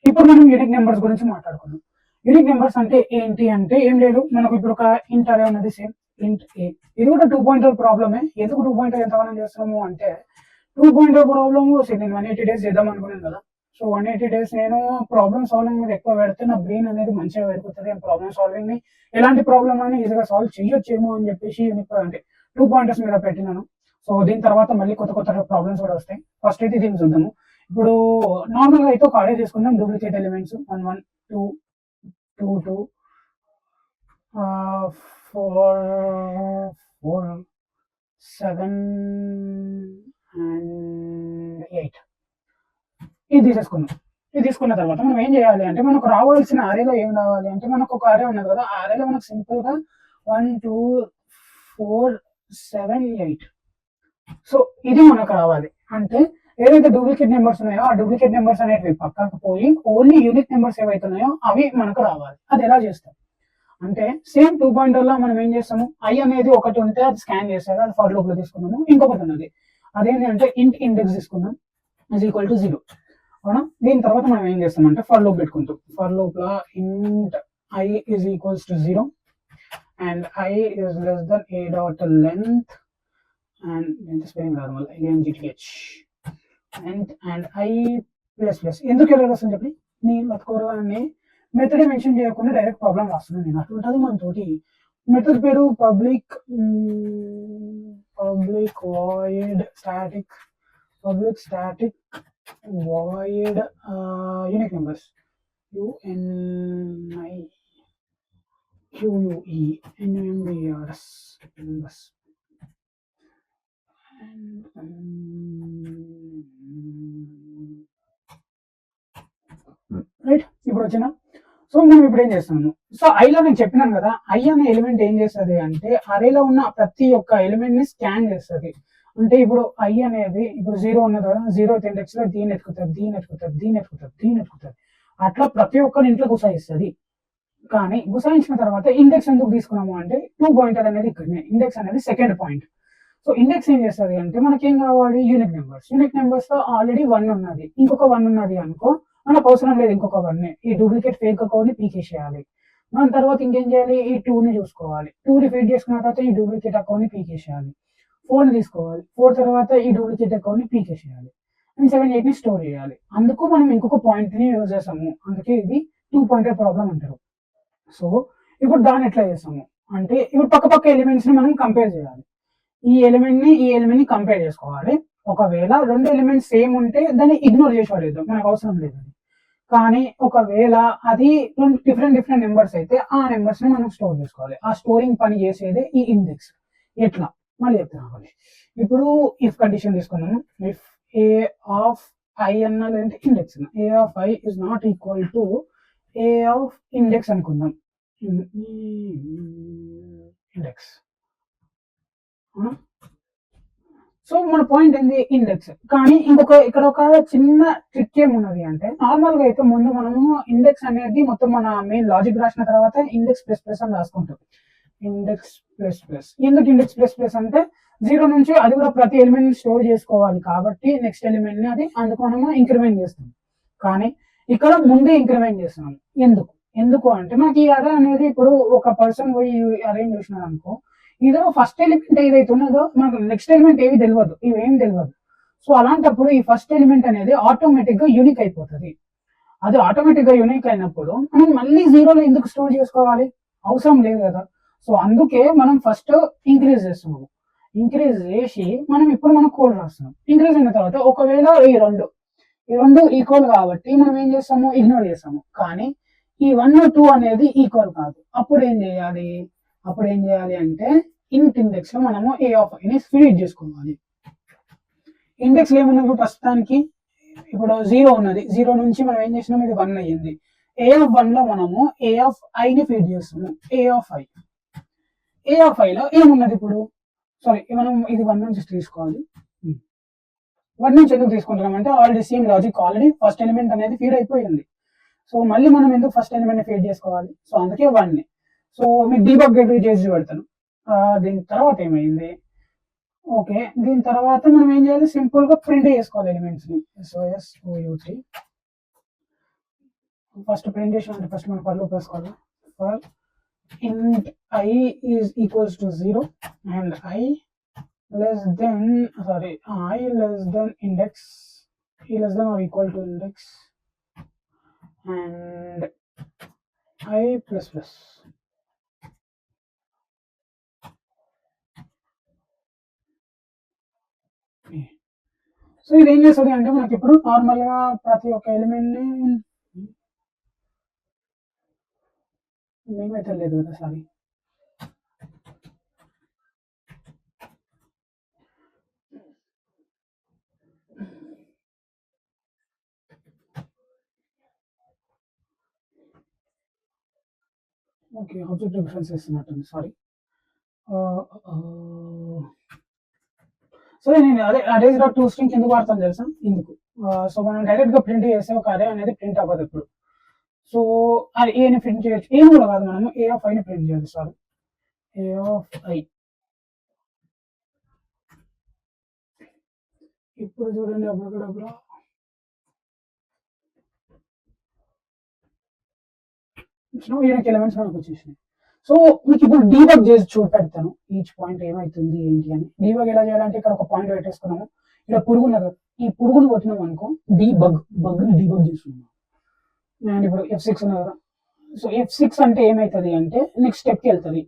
ఇప్పుడు మనం unique numbers గురించి మాట్లాడుకుందాం. యూనిక్ నెంబర్స్ అంటే ఏంటి అంటే ఏం లేదు, మనకు ఇప్పుడు ఒక ఇంట్ అరే ఉన్నది, సేమ్ ఇంట్ ఏ. ఇది కూడా 2.0 ప్రాబ్లమే. ఎందుకు 2.0 ఎంతగానో చేస్తున్నాము అంటే 2.0 ప్రాబ్లమ్ నేను 180 డేస్ చేద్దాం అనుకున్నాను కదా. సో 180 డేస్ నేను ప్రాబ్లమ్ సాల్వింగ్ మీద ఎక్కువ పెడితే నా బ్రెయిన్ అనేది మంచిగా పెరుగుతుంది. ప్రాబ్లమ్ సాల్వింగ్ ని ఎలాంటి ప్రాబ్లమ్ అని ఈజీగా సాల్వ్ చేయొచ్చేమో అని చెప్పేసి యూనిక్ అంటే 2 పాయింటర్స్ మీద పెట్టినాను. సో దీని తర్వాత మళ్ళీ కొత్త కొత్త ప్రాబ్లమ్స్ కూడా వస్తాయి. ఫస్ట్ అయితే దీన్ని చూద్దాము. ఇప్పుడు నార్మల్ గా అయితే ఒక అరే తీసుకుందాం. డూప్లికేట్ ఎలిమెంట్స్ 1 1 2 2 2 4 4 7 అండ్ 8 ఇది తీసేసుకుందాం. ఇది తీసుకున్న తర్వాత మనం ఏం చేయాలి అంటే మనకు రావాల్సిన అరేలో ఏం రావాలి అంటే మనకు ఒక అరే ఉన్నది కదా. ఆ అరేలో మనకు సింపుల్ గా 1 2 4 7 8. సో ఇది మనకు రావాలి అంటే ఏదైతే డూప్లికేట్ నెంబర్స్ ఉన్నాయో ఆ డూప్లికేట్ నెంబర్స్ అనేవి పక్కకు పోయి ఓన్లీ యూనిక్ నెంబర్స్ ఏవైతున్నాయో అవి మనకు రావాలి. అది ఎలా చేస్తాం అంటే సేమ్ 2.0 లో మనం ఏం చేస్తాము, ఐ అనేది ఒకటి ఉంటే అది స్కాన్ చేస్తారు, అది ఫర్ లూప్ లో తీసుకున్నాము. ఇంకొకటి ఉన్నది అదేంటి అంటే ఇంట్ ఇండెక్స్ తీసుకున్నాం ఇస్ ఈక్వల్ టు 0. అవునా. దీని తర్వాత మనం ఏం చేస్తామంటే ఫర్ లూప్ పెట్టుకుంటాం. ఫర్ లూప్ లో ఇంట్ I is equals to 0 and I is less than a dot length and ఎంత స్పెల్లింగ్ రాదు మళ్ళీ ANGTH and I plus plus. ఎందుకు ఎలా వస్తుంది చెప్పి నేను బతుకోరాన్ని మెథడ్ మెన్షన్ చేయకుండా డైరెక్ట్ ప్రాబ్లం రాస్తున్నాను నేను. అట్లుంటుంది మనతోటి. మెథడ్ పేరు public void static void unique numbers UNIQUE numbers right. ఇప్పుడు వచ్చిన సో మనం ఇప్పుడు ఏం చేస్తున్నాము, సో ఐలో నేను చెప్పినాను కదా, ఐ అనే ఎలిమెంట్ ఏం చేస్తుంది అంటే అరేలో ఉన్న ప్రతి ఒక్క ఎలిమెంట్ ని స్కాన్ చేస్తుంది. అంటే ఇప్పుడు ఐ అనేది ఇప్పుడు 0 ఉన్నది కదా, 0th ఇండెక్స్ లో దీన్ని ఎత్తుకుతుంది. అట్లా ప్రతి ఒక్కరి ఇంట్లో గుసాయిస్తుంది. కానీ గుసాయించిన తర్వాత ఇండెక్స్ ఎందుకు తీసుకున్నాము అంటే 2 పాయింటర్ అనేది ఇక్కడనే, ఇండెక్స్ అనేది సెకండ్ పాయింట్. సో ఇండెక్స్ ఏం చేస్తుంది అంటే మనకేం కావాలి, యూనిక్ నెంబర్స్ లో ఆల్రెడీ 1 ఉన్నది, ఇంకొక 1 ఉన్నది అనుకో, మనకు అవసరం లేదు ఇంకొక 1. ఈ డూప్లికేట్ ఫేక్ అకౌంట్ ని పీకేసేయాలి. దాని తర్వాత ఇంకేం చేయాలి, ఈ 2 ని చూసుకోవాలి. 2 ని ఫీడ్ చేసుకున్న తర్వాత ఈ డూప్లికేట్ అకౌంట్ ని పీకేసేయాలి. 4 ని తీసుకోవాలి. 4 తర్వాత ఈ డూప్లికేట్ అకౌంట్ ని పీకేసేయాలి. అండ్ 7 8 ని స్టోర్ చేయాలి. అందుకు మనం ఇంకొక పాయింట్ ని యూజ్ చేస్తాము. అందుకే ఇది 2 పాయింటర్ ప్రాబ్లం అంటారు. సో ఇప్పుడు దాన్ని ఎట్లా చేస్తాము అంటే ఇప్పుడు పక్క ఎలిమెంట్స్ ని మనం కంపేర్ చేయాలి. ఈ ఎలిమెంట్ ని కంపేర్ చేసుకోవాలి. ఒకవేళ 2 ఎలిమెంట్స్ సేమ్ ఉంటే దాన్ని ఇగ్నోర్ చేసి పడేద్దాం, మనకు అవసరం లేదు. కానీ ఒకవేళ అది డిఫరెంట్ నెంబర్స్ అయితే ఆ నెంబర్స్ ని మనం స్టోర్ చేసుకోవాలి. ఆ స్టోరింగ్ పని చేసేది ఈ ఇండెక్స్. ఎట్లా మళ్ళీ చెప్తున్నాను. ఇప్పుడు ఇఫ్ కండిషన్ తీసుకున్నాము. ఇఫ్ ఏ ఆఫ్ ఐ అన్నది index, A of I is not equal to A of index అనుకుందాం. ఇండెక్స్. సో మన పాయింట్ ఏంది, ఇండెక్స్. కానీ ఇక్కడ ఒక చిన్న ట్రిక్ ఏమున్నది అంటే నార్మల్ గా అయితే ముందు మనము ఇండెక్స్ అనేది మొత్తం మన మెయిన్ లాజిక్ రాసిన తర్వాత ఇండెక్స్ ప్లస్ ప్లస్ అని రాసుకుంటాం. Index plus plus. ఎందుకు ఇండెక్స్ ప్లస్ ప్లస్ అంటే 0 నుంచి అది కూడా ప్రతి ఎలిమెంట్ స్టోర్ చేసుకోవాలి కాబట్టి నెక్స్ట్ ఎలిమెంట్ ని అది అందుకు మనము ఇంక్రిమెంట్ చేస్తాం. కానీ ఇక్కడ ముందే ఇంక్రిమెంట్ చేస్తున్నాం. ఎందుకు అంటే మనకి ఈ అరే అనేది ఇప్పుడు ఒక పర్సన్ పోయి అరేంజ్ చేసినారు అనుకో, ఇదో ఫస్ట్ ఎలిమెంట్ ఏదైతే ఉన్నదో మనకు నెక్స్ట్ ఎలిమెంట్ ఏవి తెలియదు, ఇవేం తెలియదు. సో అలాంటప్పుడు ఈ ఫస్ట్ ఎలిమెంట్ అనేది ఆటోమేటిక్ గా యూనిక్ అయిపోతుంది. అది ఆటోమేటిక్ గా యూనిక్ అయినప్పుడు మనం మళ్ళీ 0లో ఎందుకు స్టోర్ చేసుకోవాలి, అవసరం లేదు కదా. సో అందుకే మనం ఫస్ట్ ఇంక్రీజ్ చేస్తున్నాము. ఇంక్రీజ్ చేసి మనం ఇప్పుడు మనం కోడ్ రాస్తున్నాం. ఇంక్రీజ్ అయిన తర్వాత ఒకవేళ ఈ రెండు ఈక్వల్ కాబట్టి మనం ఏం చేస్తాము, ఇగ్నోర్ చేస్తాము. కానీ ఈ 1 2 అనేది ఈక్వల్ కాదు. అప్పుడు ఏం చేయాలి అంటే ఇంట్ ఇండెక్స్ లో మనము ఏ ఆఫ్ ఐ ని ఫీడ్ చేసుకోవాలి. ఇండెక్స్ లో ఏమున్నది ప్రస్తుతానికి ఇప్పుడు 0 ఉన్నది. 0 నుంచి మనం ఏం చేసినాం, ఇది 1 అయ్యింది. ఏ ఆఫ్ 1 లో మనము ఏ ఆఫ్ ఐ ని ఫీడ్ చేస్తున్నాము. ఏ ఆఫ్ ఐ లో ఏమున్నది ఇప్పుడు, సారీ మనం ఇది 1 నుంచి తీసుకోవాలి. 1 నుంచి ఎందుకు తీసుకుంటున్నాం అంటే already same logic, already first element అనేది ఫీడ్ అయిపోయింది. సో మళ్ళీ మనం ఎందుకు ఫస్ట్ ఎలిమెంట్ ని ఫీడ్ చేసుకోవాలి. సో అందుకే 1 ని. సో మీకు డీబగ్ చేసి పెడతాను. దీని తర్వాత ఏమైంది, ఓకే, దీని తర్వాత మనం ఏం చేయాలి, సింపుల్ గా ప్రింట్ చేసుకోవాలి ఎలిమెంట్స్ ని. SOS OU3 ఫస్ట్ ప్రింట్ చేసామంటే ఫస్ట్ మనం ఫర్ లూప్ వేసుకోవాలి. For int I is equals to 0 and I less than index, I less than or equal to index and I plus plus. So ఇది ఏం చేస్తుంది అంటే మనకి ఇప్పుడు నార్మల్ గా ప్రతి ఒక్క ఎలిమెంట్ ని మేమైతే లేదు కదా, సారీ. ఓకే, ఆబ్జెక్ట్ రిఫరెన్స్ ఇస్తున్నట్టుంది, సారీ. సో నేను అదే టు స్ట్రింగ్ ఎందుకు వాడతాను తెలుసా? ఇందుకు. సో మనం డైరెక్ట్ గా ప్రింట్ చేస్తే ఒక అరే అనేది ప్రింట్ అవ్వదు ఇప్పుడు. సో అది ఏని ప్రింట్ చేయొచ్చు, ఏం కూడా కాదు, మనము ఏ ఆఫ్ ఐని ప్రింట్ చేయాలి. Sorry, A of I. ఇప్పుడు చూడండి అప్పుడు యూనిక్ ఎలిమెంట్స్ మనకు వచ్చేసినాయి. సో మీకు ఇప్పుడు డీబగ్ చేసి చూపెడతాను ఈచ్ పాయింట్ ఏమైతుంది ఏంటి అని. డీబగ్ ఎలా చేయాలంటే ఇక్కడ ఒక పాయింట్ పెట్టేసుకున్నాము, ఇక్కడ పురుగు ఉన్నది, ఈ పురుగును కొట్టినాం అనుకో బగ్ ని డీబగ్ చేస్తున్నాం. అండ్ ఇప్పుడు F6 ఉన్నది కదా, సో F6 అంటే ఏమవుతుంది అంటే నెక్స్ట్ స్టెప్కి వెళ్తుంది.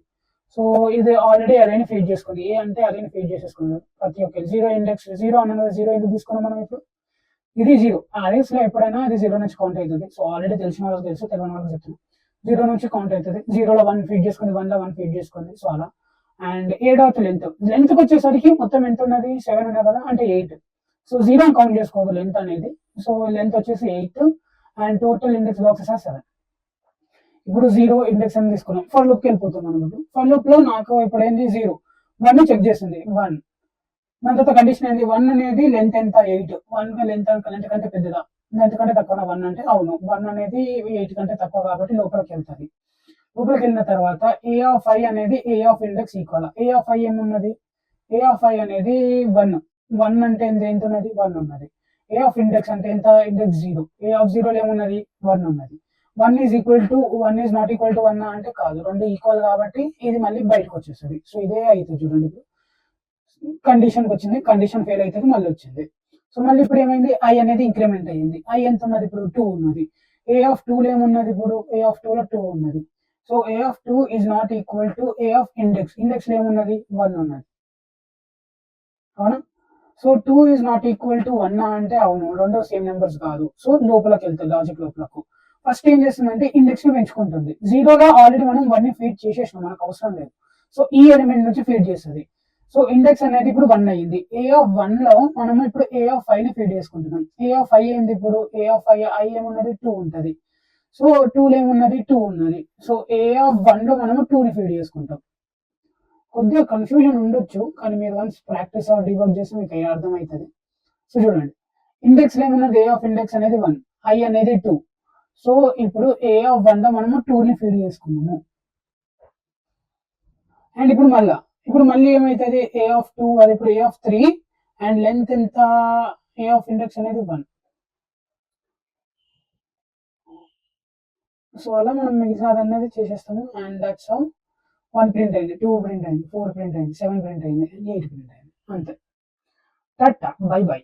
సో ఇది ఆల్రెడీ అరేని ఫీడ్ చేసుకుంది, ఏ అంటే అరేని ఫీడ్ చేసేసుకున్నారు ప్రతి ఒక్క 0 ఇండెక్స్ 0 అన్నది 0 ఎందుకు తీసుకున్నాం మనం ఇప్పుడు? ఇది 0 అరేస్ లో ఎప్పుడైనా అది 0 నుంచి కౌంట్ అవుతుంది. సో ఆల్రెడీ తెలిసిన వాళ్ళకి తెలుసు, తెలియని వాళ్ళకి చెప్తున్నాను. 0 నుంచి కౌంట్ అవుతుంది, 0లో 1 ఫీడ్ చేసుకుంది, 1లో 1 ఫీడ్ చేసుకుంది, సో అలా. అండ్ 7th లెంత్కి వచ్చేసరికి మొత్తం ఎంత ఉన్నది? 7 ఉన్నది కదా, అంటే 8. సో 0 కౌంట్ చేసుకోవద్దు లెంత్ అనేది. సో లెంత్ వచ్చేసి 8 అండ్ టోటల్ ఇండెక్స్ బాక్సెస్ 7. ఇప్పుడు 0 ఇండెక్స్ అని తీసుకున్నాం, ఫర్ లూప్కి వెళ్ళిపోతున్నాం. ఇప్పుడు ఫర్ లూప్ లో నాకు ఇప్పుడు ఏంటి 0 1 చెక్ చేస్తుంది 1. దాని తర్వాత కండిషన్ ఏంటి? 1 అనేది లెంత్ ఎంత? 8. 1 లెంత్ కంటే పెద్దదా? లెంత్ కంటే తక్కువ 1 అంటే అవును, 1 అనేది 8 కంటే తక్కువ కాబట్టి లోపలికి వెళ్తుంది. లోపలికి వెళ్ళిన తర్వాత ఏ ఆఫ్ ఐ అనేది A of index equal. A of I ఏమున్నది? ఏ ఆఫ్ ఐ అనేది 1 అంటే ఎంత ఉన్నది? 1 ఉన్నది. ఏ ఆఫ్ ఇండెక్స్ అంటే ఎంత? ఇండెక్స్ 0. ఏ ఆఫ్ 0లో ఏమున్నది? 1 ఉన్నది. 1 is equal to 1 is not equal to 1 అంటే కాదు, రెండు ఈక్వల్ కాబట్టి ఇది మళ్ళీ బయటకు వచ్చేస్తుంది. సో ఇదే అవుతుంది చూడండి. ఇప్పుడు కండిషన్కి వచ్చింది, కండిషన్ ఫెయిల్ అవుతుంది, మళ్ళీ వచ్చింది. సో మళ్ళీ ఇప్పుడు ఏమైంది? ఐ అనేది ఇంక్రిమెంట్ అయ్యింది. ఐ ఎంత ఉన్నది ఇప్పుడు? 2 ఉన్నది. ఏ ఆఫ్ 2లో ఏమున్నది ఇప్పుడు? ఏ ఆఫ్ 2లో 2 ఉన్నది. So A of 2 is not equal to A of index. Index లో ఏమున్నది? 1 ఉన్నది, అవునా? So 2 is not equal to 1 అంటే అవును, రెండు సేమ్ నెంబర్స్ కాదు. సో లోపలికి వెళ్తుంది, లాజిక్ లోపలకు. ఫస్ట్ ఏం చేస్తుందంటే ఇండెక్స్ ని పెంచుకుంటుంది. 0లో ఆల్రెడీ మనం 1 ని ఫీడ్ చేసేసినాం, మనకు అవసరం లేదు. సో ఈ ఎలిమెంట్ నుంచి ఫీడ్ చేస్తుంది. సో ఇండెక్స్ అనేది ఇప్పుడు 1 అయ్యింది. ఏ ఆఫ్ 1 లో మనం ఇప్పుడు ఏ ఆఫ్ 5 ని ఫీడ్ చేసుకుంటున్నాం. ఏ ఆఫ్ 5 ఏంది ఇప్పుడు? ఏ ఆఫ్ 5 ఐ ఏమున్నది? 2 ఉంటది. సో 2లో ఏమున్నది? 2 ఉన్నది. సో ఏ ఆఫ్ 1 లో మనము 2 ని ఫీడ్ చేసుకుంటాం. కొద్దిగా కన్ఫ్యూజన్ ఉండొచ్చు, కానీ మీరు వన్స్ ప్రాక్టీస్ ఆర్ డీబగ్ చేస్తే మీకు అర్థమవుతుంది. సో చూడండి, ఇండెక్స్ లో ఏమున్నది? ఏ ఆఫ్ ఇండెక్స్ అనేది 1, ఐ అనేది 2. సో ఇప్పుడు ఏ ఆఫ్ 1 లో మనము 2 ని ఫీడ్ చేసుకున్నాము. అండ్ ఇప్పుడు మళ్ళీ ఏమవుతుంది? ఏ ఆఫ్ 2 అది ఇప్పుడు ఏ ఆఫ్ 3 అండ్ లెంత్ ఎంత? ఏ ఆఫ్ ఇండెక్స్ అనేది 1. సో అలా మనం మిగతాది అనేది చేసేస్తాము. అండ్ దట్స్ హౌ 1 ప్రింట్ అయింది, 2 ప్రింట్ అయింది, 4 ప్రింట్ అయింది, 7 ప్రింట్ అయింది, 8 ప్రింట్ అయింది, అంతే. Tata, by by.